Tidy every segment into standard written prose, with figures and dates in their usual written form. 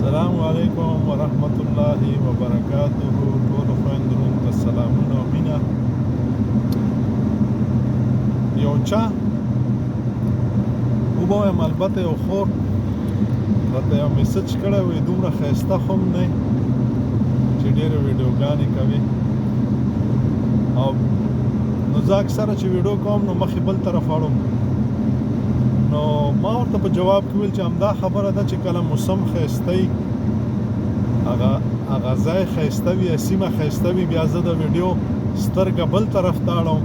السلام علیکم ورحمت الله وبرکاته. ټول خویندو ته سلامونه او مینه. یو چا وبایم البته یو خور راته یو میسج کړی وی دومره ښایسته خو هم نه چې ډېرې ویډیوګانې کوي او نو زه اکثره چې ویډیو کوم نو مخې بل طرف اړم. نو ما ورته په جواب کې ویل چې همدا خبره ده چې کله موسم ښایسته وي هغه ځای ښایسته وي سیمه ښایسته وي بیا زه د ویډیو سترګه بل طرف ته اړم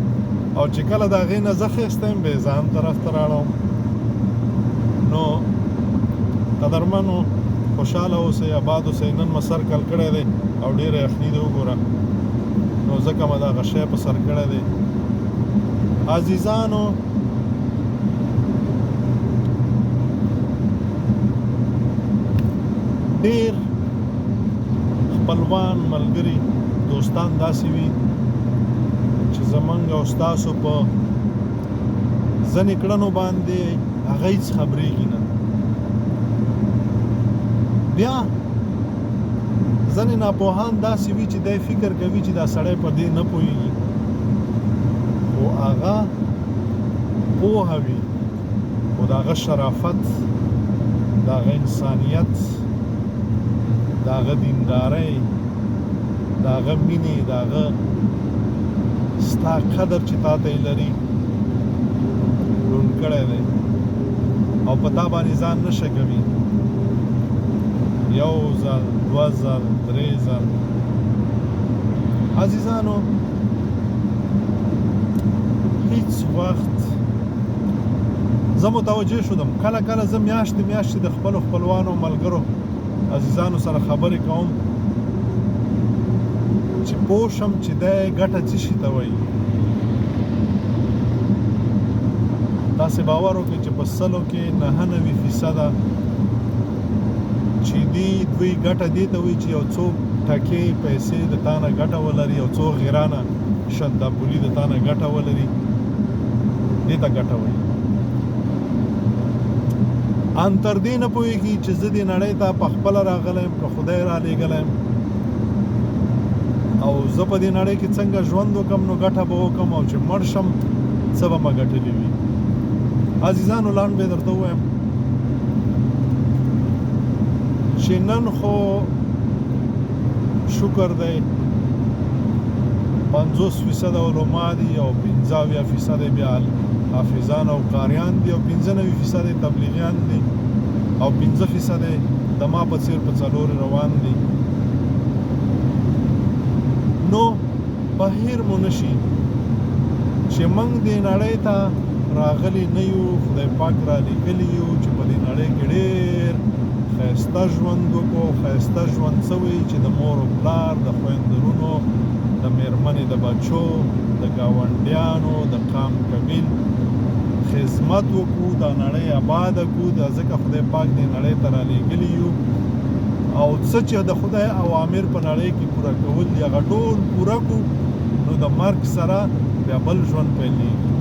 او چې کله د هغې نه زه ښایسته یم بیا ځان طرف ته راړم. نو قدرمنو خوشحاله اوسئ اباد اوسئ. نن مې سر کل کړی دی او ډېره یخني دی وګوره نو ځکه مې دغه شی په سر کړی دی. عزیزانو ډېر خپلوان ملګري دوستان داسې وي چې زمونږ او ستاسو په ځینې کړنو باندې هغه هېڅ خبرېږي نه. بیا ځینې ناپوهان داسې وي چې دی فکر کوي چې دا سړی په دې نه پوهېږي خو هغه پوهه وي خو د هغه شرافت د هغه انسانیت د هغه دیندارۍ د هغه مینې د هغه ستا قدر چې تا ته یې لري لوند کړی دی او په تا باندې ځان نه شکوي. یو ځل دوه ځل درې ځل. عزیزانو هیڅ وخت زه متوجه شدم کله کله زه میاشتې میاشتې د خپلو خپلوانو ملګرو عزیزانو سره خبرې کوم چې پوه شم چې دی ګټه څه شي ته وایي. تاسې باور وکړئ چې په سلو کې 99% چې دوی ګټه دې ته وایي چې یو څو ټکې پیسې د تا نه ګټه ولري یو څو غیرانه شنداپولي د تا نه ګټه ولري دې ته ګټه وایي. ان تر دې نه پوهېږي چې زه دې نړۍ ته په خپله راغلی یم که خدای را لېږلی یم او زه په دې نړۍ کې څنګه ژوند وکړم نو ګټه به وکړم او چې مړ شم څه به مې ګټلي وي. عزیزانو لنډ به درته ووایم چې نن خو شکر دی 50% علما دي او 15% بیا حافظان او قاریان دي او 95% تبلیغیان دي او 15% د ما په څیر په څلور روان دي. نو بهیر مو نشي چې موږ دې نړۍ ته راغلي نه یو خدای پاک را لیږلي یو چې په دې نړۍ کې ډېر ښایسته ژوند وکړو. ښایسته ژوند څه وایي چې د مور و پلار د خویندرونو د مېرمنې د بچو د ګاونډیانو د قام قبیل خدمت وکړو دا نړۍ آباده کړو. دا ځکه خدای پاک دې نړۍ ته را لیږلي یو او څه چې د خدای اوامر په نړۍ کې پوره کول دي هغه ټول پوره کړو نو د مرګ سره بیا بل ژوند پیلېږي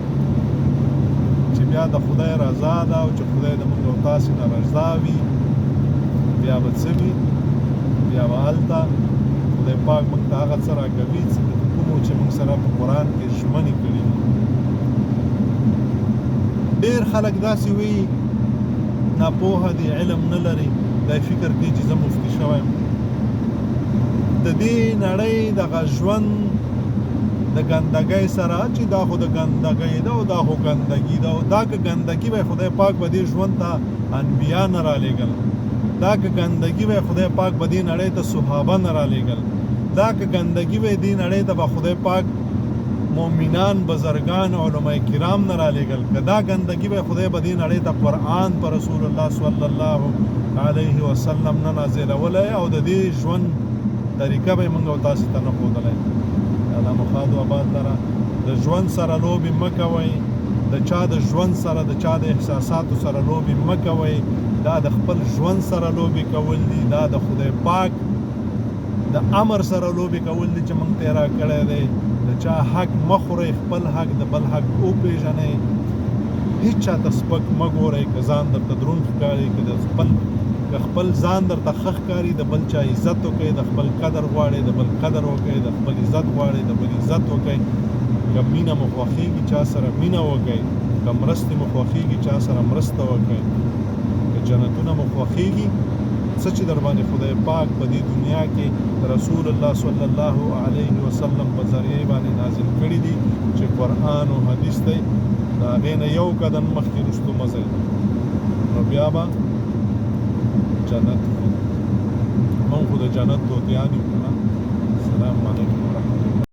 چې بیا د خدای رضا ده او چې خدای د موږ او تاسې نه رضا وي بیا به څه وي بیا به هلته خدای پاک موږ ته هغه څه راکوي کومو چې موږ سره په قرآن کې ژمنې کړي دي. ډېر خلک داسې وایي ناپوهه دي علم نه لري دا فکر کوي چې زه مفتي شوی یم. د دې نړۍ دغه ژوند د ګندګۍ سره چې دا خو د ګندګۍ ده او دا خو ګندګي ده او دا که ګندګي به خدای پاک به دې ژوند ته انبیا نه رالیږل دا که ګندګي به خدای پاک به دې نړۍ ته صحابه نه رالیږل دا که ګندګي به دې نړۍ ته به خدای پاک مؤمنان بزرگان علماء کرام نه رالیږل که دا ګندګي به خدای به دې نړۍ ته قرآن په رسول الله صلی الله علیه وسلم نه نازلولی او د دې ژوند طریقه به موږ او تاسې ته نه ښودلی. الله مخاد و آباد لره د ژوند سره لوبې مه کوئ. د چا د ژوند سره د چا د احساساتو سره لوبې مه کوئ. دا د خپل ژوند سره لوبې کول دي. دا د خدای پاک د امر سره لوبې کول دي چې موږ ته یې راکړی دی. د چا حق مه خورئ خپل حق د بل حق وپېژنئ. هیڅ چاته سپک مه ګورئ که ځان درته دروند ښکاري که د خپل که خپل ځان درته ښه ښکاري د بل چا عزت وکړئ د خپل قدر غواړئ د بل قدر وکړئ د خپل عزت غواړئ د بل عزت وکړئ که مینه مو خوښېږي چا سره مینه وکړئ که مرستې مو خوښېږي چا سره مرسته وکړئ که جنتونه مو خوښېږي څه چې در باندې خدای پاک په دې دنیا کې رسول الله صلی الله علیه وسلم په ذریعه باندې نازل کړي دي چې قرآن او حدیث دی د هغې نه یو قدم مخکې رستو مه ځئ نو بیا به جنت موږ خو د جنت توتیان یو که نه السلام علیکم ورحمة الله